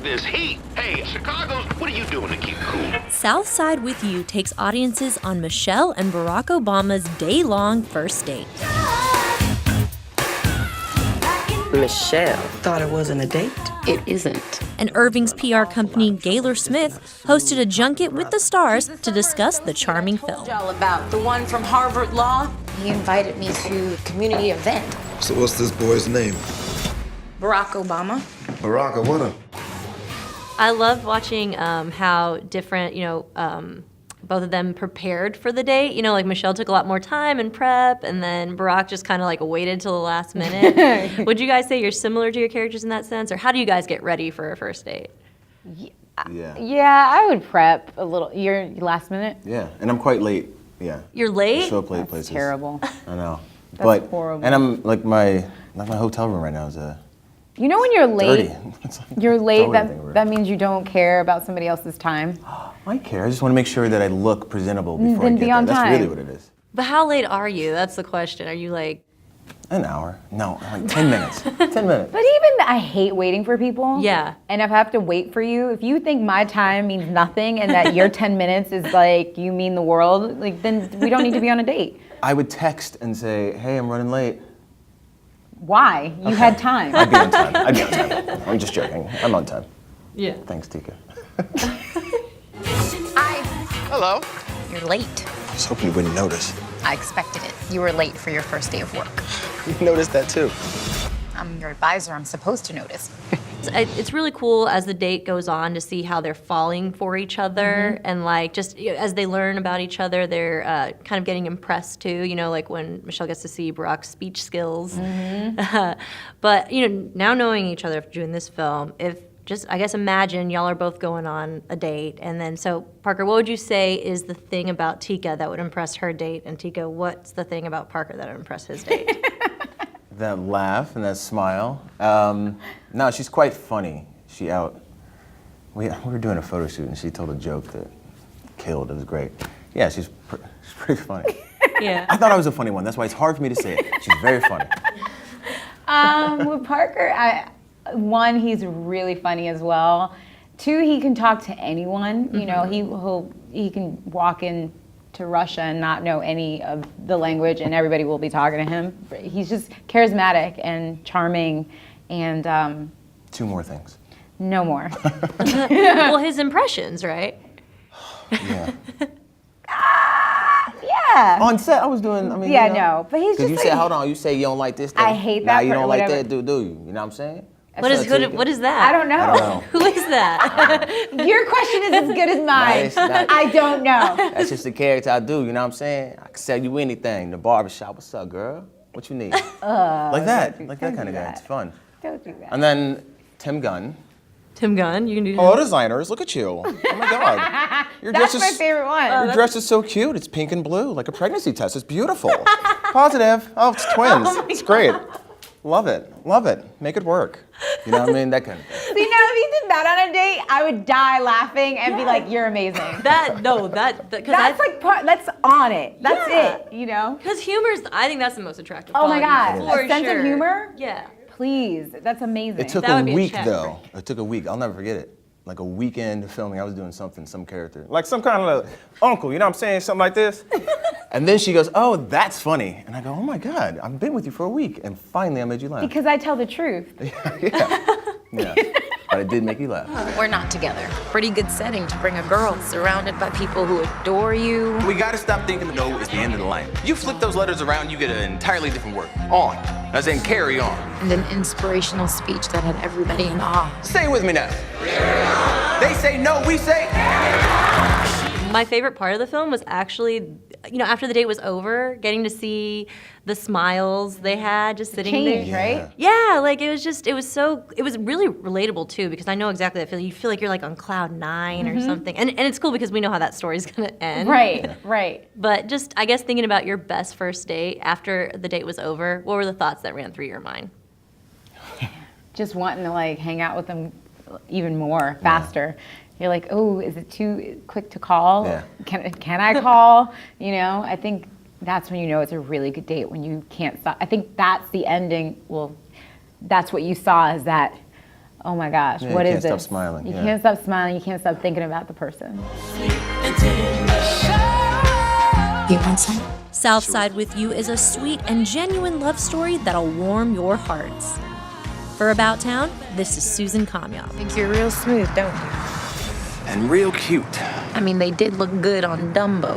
this heat. Hey, Chicago's, what are you doing to keep cool? Southside with You takes audiences on Michelle and Barack Obama's day-long first date. Michelle thought it wasn't a date. It isn't. And Irving's PR company, Gaylor Smith, hosted a junket with the stars to discuss the charming film. Y'all about the one from Harvard Law. He invited me to a community event. So what's this boy's name? Barack Obama. Barack Obama. I loved watching how different, both of them prepared for the date. Like Michelle took a lot more time and prep, and then Barack just kind of like waited till the last minute. Would you guys say you're similar to your characters in that sense, or how do you guys get ready for a first date? Yeah, I would prep a little. You're last minute? Yeah, and I'm quite late. Yeah. You're late? Show up late That's places. terrible. I know. That's horrible. And I'm like my hotel room right now is You know when you're late, dirty. you're late, Totally that means you don't care about somebody else's time. I care. I just want to make sure that I look presentable before Then I get be on there. time. That's really what it is. But how late are you? That's the question. Are you like... An hour? No, like 10 minutes. 10 minutes. But even I hate waiting for people. Yeah. And if I have to wait for you, if you think my time means nothing and that your 10 minutes is like you mean the world, like then we don't need to be on a date. I would text and say, hey, I'm running late. Why? You had time. I'd be on time. I'm just joking. I'm on time. Yeah. Thanks, Tika. Hello. You're late. I was hoping you wouldn't notice. I expected it. You were late for your first day of work. You noticed that too. I'm your advisor. I'm supposed to notice. It's really cool as the date goes on to see how they're falling for each other, and like just as they learn about each other, they're kind of getting impressed too. Like when Michelle gets to see Barack's speech skills. But now knowing each other after doing this film, I guess imagine y'all are both going on a date, and then so Parker, what would you say is the thing about Tika that would impress her date, and Tika, what's the thing about Parker that would impress his date? That laugh and that smile. No, she's quite funny. We were doing a photo shoot and she told a joke that killed. It was great. Yeah, she's pretty funny. Yeah. I thought I was a funny one. That's why it's hard for me to say it. She's very funny. With Parker, one, he's really funny as well. Two, he can talk to anyone. He can walk into Russia and not know any of the language, and everybody will be talking to him. He's just charismatic and charming, and Two more things. no more. Well, his impressions, right? Yeah. Yeah. On set, I was doing. Yeah, no, but he's just. You like, say, hold on. You say you don't like this thing. I hate Nah, that you part, don't like whatever. that, do you? You know what I'm saying? What is that? I don't know. I don't know. Who is that? Your question is as good as mine. it's not- I don't know. That's just the character I do. You know what I'm saying? I can sell you anything. The barbershop. What's up, girl? What you need? Like that. Like that kind of guy. It's fun. Don't do that. And then Tim Gunn. Tim Gunn, you can do Hello, designers. Look at you. Oh my God. Your That's dress my is- favorite one. Your dress is so cute. It's pink and blue, like a pregnancy test. It's beautiful. Positive. Oh, it's twins. It's great. Love it. Love it. Make it work. You know what I mean? That kind of thing. If you did that on a date, I would die laughing and be like, "You're amazing." that's on it. That's Yeah. it. You know. Because I think that's the most attractive Oh my quality, God, for a sense of sure. humor. Yeah. Please, that's amazing. It took That a would be a week, check though. It took a week. I'll never forget it. Like a weekend of filming, I was doing some character. Like some kind of uncle, you know what I'm saying? Something like this. And then she goes, oh, that's funny. And I go, oh my God, I've been with you for a week. And finally I made you laugh. Because I tell the truth. Yeah. But it did make you laugh. We're not together. Pretty good setting to bring a girl surrounded by people who adore you. We gotta stop thinking no is the end of the line. You flip those letters around, you get an entirely different word. On. As in carry on. And an inspirational speech that had everybody in awe. Say it with me now. They say no, we say. My favorite part of the film was actually, after the date was over, getting to see the smiles they had just sitting Change, there. right? Yeah, like it was really relatable too, because I know exactly that feeling. You feel like you're like on cloud 9 or something. And it's cool because we know how that story's gonna end. Right. But just, I guess, thinking about your best first date after the date was over, what were the thoughts that ran through your mind? Just wanting to like hang out with them even more, faster. You're like, oh, is it too quick to call? Yeah. Can I call? I think that's when you know it's a really good date, when you can't stop. I think that's the ending. Well, that's what you saw, is that oh my gosh, Yeah, what you is can't this? stop smiling, You yeah. can't stop smiling. You can't stop thinking about the person. You want some? Southside with You is a sweet and genuine love story that'll warm your hearts. For About Town, this is Susan Kamyab. Think you're real smooth, don't you? And real cute. I mean, they did look good on Dumbo.